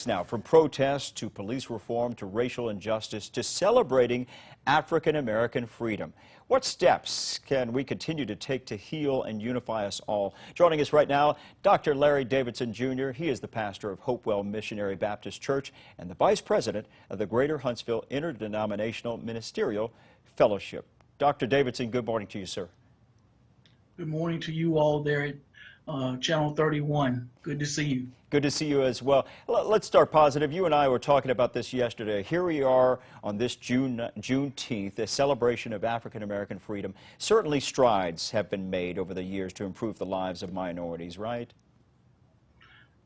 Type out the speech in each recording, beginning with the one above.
Now, from protests to police reform to racial injustice to celebrating African American freedom. What steps can we continue to take to heal and unify us all? Joining us right now, Dr. Larry Davidson, Jr. He is the pastor of Hopewell Missionary Baptist Church and the vice president of the Greater Huntsville Interdenominational Ministerial Fellowship. Dr. Davidson, good morning to you, sir. Good morning to you all there at Channel 31. Good to see you. Good to see you as well. Let's start positive. You and I were talking about this yesterday. Here we are on this Juneteenth, a celebration of African American freedom. Certainly strides have been made over the years to improve the lives of minorities, right?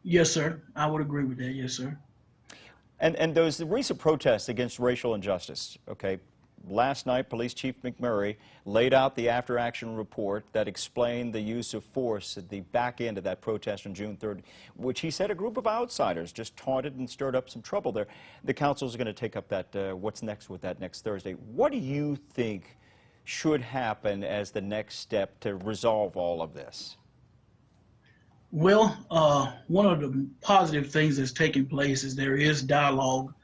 Yes, sir. I would agree with that. Yes, sir. And those recent protests against racial injustice, okay? Last night, Police Chief McMurray laid out the after-action report that explained the use of force at the back end of that protest on June 3rd, which he said a group of outsiders just taunted and stirred up some trouble there. The council is going to take up that, what's next with that next Thursday. What do you think should happen as the next step to resolve all of this? Well, one of the positive things that's taking place is there is dialogue.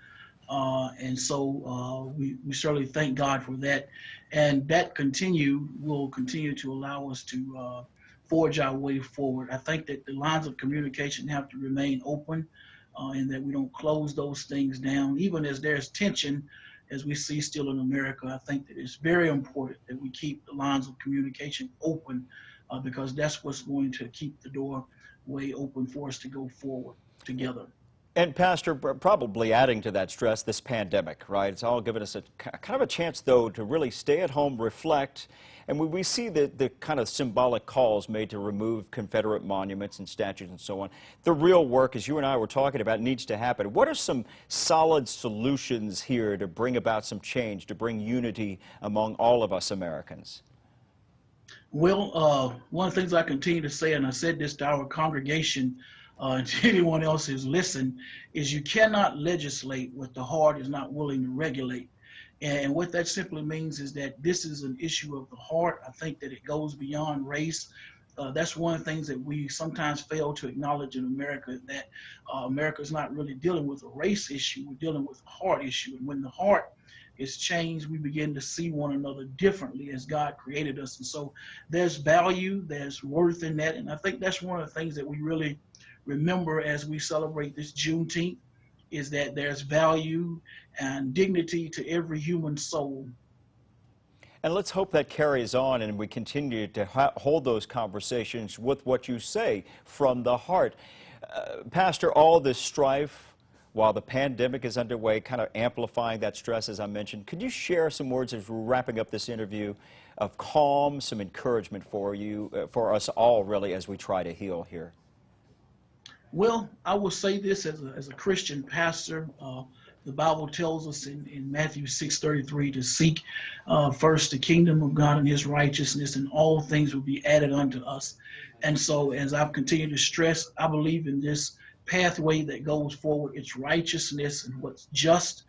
And so we certainly thank God for that. And that will continue to allow us to forge our way forward. I think that the lines of communication have to remain open and that we don't close those things down. Even as there's tension, as we see still in America, I think that it's very important that we keep the lines of communication open because that's what's going to keep the doorway open for us to go forward together. And Pastor, probably adding to that stress, this pandemic, right? It's all given us a kind of a chance, though, to really stay at home, reflect, and we see the kind of symbolic calls made to remove Confederate monuments and statues and so on. The real work, as you and I were talking about, needs to happen. What are some solid solutions here to bring about some change, to bring unity among all of us Americans? Well, one of the things I continue to say, and I said this to our congregation, and to anyone else who's listened, is you cannot legislate what the heart is not willing to regulate. And what that simply means is that this is an issue of the heart. I think that it goes beyond race. That's one of the things that we sometimes fail to acknowledge in America, that America is not really dealing with a race issue. We're dealing with a heart issue. And when the heart is changed, we begin to see one another differently as God created us. And so there's value, there's worth in that. And I think that's one of the things that we really remember as we celebrate this Juneteenth, is that there's value and dignity to every human soul. And let's hope that carries on and we continue to hold those conversations with what you say from the heart. Pastor, all this strife while the pandemic is underway, kind of amplifying that stress, as I mentioned, could you share some words as we're wrapping up this interview of calm, some encouragement for you, for us all, really, as we try to heal here? Well, I will say this as a Christian pastor. The Bible tells us in Matthew 6:33 to seek first the kingdom of God and his righteousness, and all things will be added unto us. And so as I've continued to stress, I believe in this pathway that goes forward. It's righteousness and what's just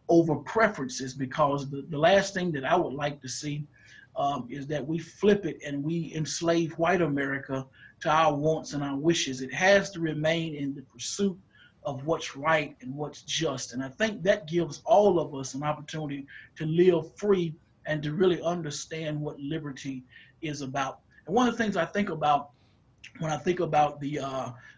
over preferences, because the last thing that I would like to see is that we flip it and we enslave white America to our wants and our wishes. It has to remain in the pursuit of what's right and what's just. And I think that gives all of us an opportunity to live free and to really understand what liberty is about. And one of the things I think about when I think about the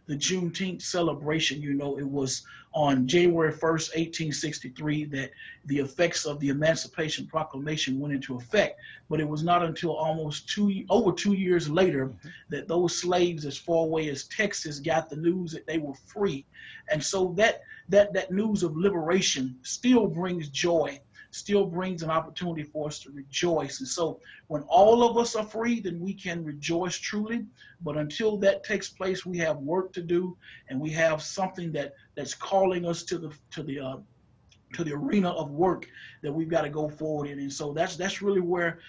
Juneteenth celebration, you know, it was on January 1st, 1863, that the effects of the Emancipation Proclamation went into effect. But it was not until almost over 2 years later that those slaves as far away as Texas got the news that they were free. And so that news of liberation still brings joy, still brings an opportunity for us to rejoice. And so when all of us are free, then we can rejoice truly. But until that takes place, we have work to do, and we have something that's calling us to the arena of work that we've got to go forward in. And so that's really where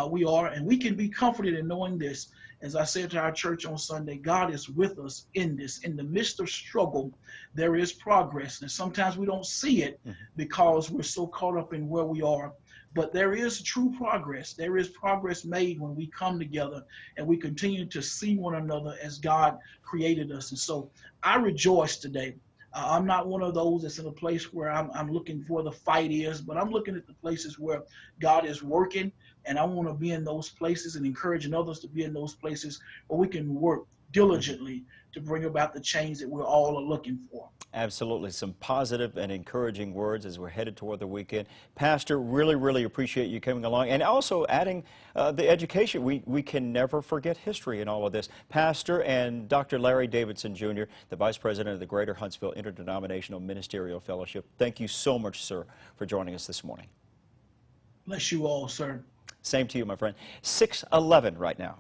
we are. And we can be comforted in knowing this. As I said to our church on Sunday, God is with us in this. In the midst of struggle, there is progress. And sometimes we don't see it because we're so caught up in where we are. But there is true progress. There is progress made when we come together and we continue to see one another as God created us. And so I rejoice today. I'm not one of those that's in a place where I'm looking for the fight is, but I'm looking at the places where God is working, and I want to be in those places and encouraging others to be in those places where we can work diligently to bring about the change that we're all are looking for. Absolutely. Some positive and encouraging words as we're headed toward the weekend. Pastor, really, really appreciate you coming along and also adding the education. We can never forget history in all of this. Pastor and Dr. Larry Davidson, Jr., the Vice President of the Greater Huntsville Interdenominational Ministerial Fellowship. Thank you so much, sir, for joining us this morning. Bless you all, sir. Same to you, my friend. 6:11 right now.